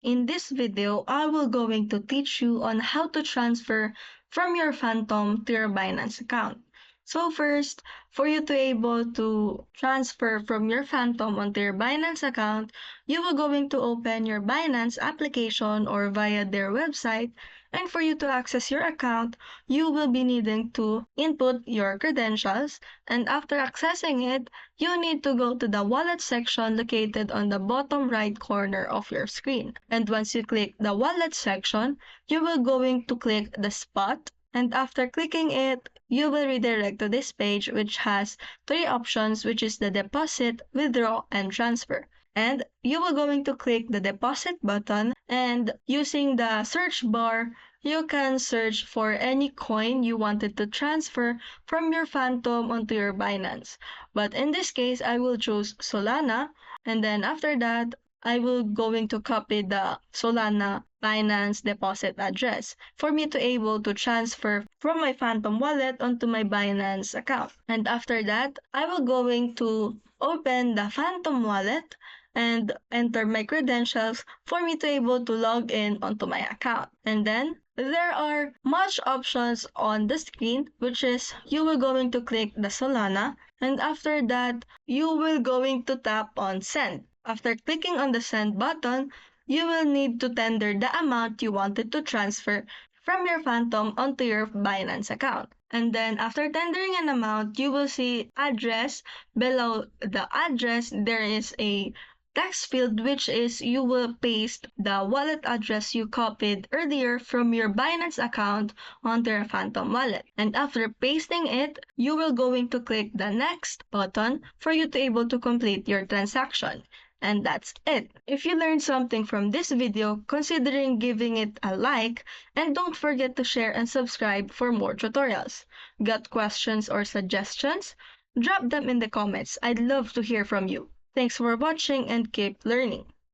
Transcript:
In this video, I will going to teach you on how to transfer from your Phantom to your Binance account. So first, for you to able to transfer from your Phantom onto your Binance account, you will going to open your Binance application or via their website. And for you to access your account, you will be needing to input your credentials. And after accessing it, you need to go to the wallet section located on the bottom right corner of your screen. And once you click the wallet section, you will going to click the spot. And after clicking it, you will redirect to this page which has three options, which is the deposit, withdraw, and transfer. And you will going to click the deposit button, and using the search bar, you can search for any coin you wanted to transfer from your Phantom onto your Binance. But in this case, I will choose Solana, and then after that, I will going to copy the Solana Binance deposit address for me to able to transfer from my Phantom wallet onto my Binance account. And after that, I will going to open the Phantom wallet and enter my credentials for me to able to log in onto my account. And then there are much options on the screen, which is you will going to click the Solana, and after that you will going to tap on send. After clicking on the send button, you will need to tender the amount you wanted to transfer from your Phantom onto your Binance account. And then after tendering an amount, you will see address. Below the address, there is a text field, which is you will paste the wallet address you copied earlier from your Binance account onto your Phantom wallet. And after pasting it, you will going to click the next button for you to able to complete your transaction. And that's it. If you learned something from this video, considering giving it a like, and don't forget to share and subscribe for more tutorials. Got questions or suggestions? Drop them in the comments. I'd love to hear from you. Thanks for watching and keep learning.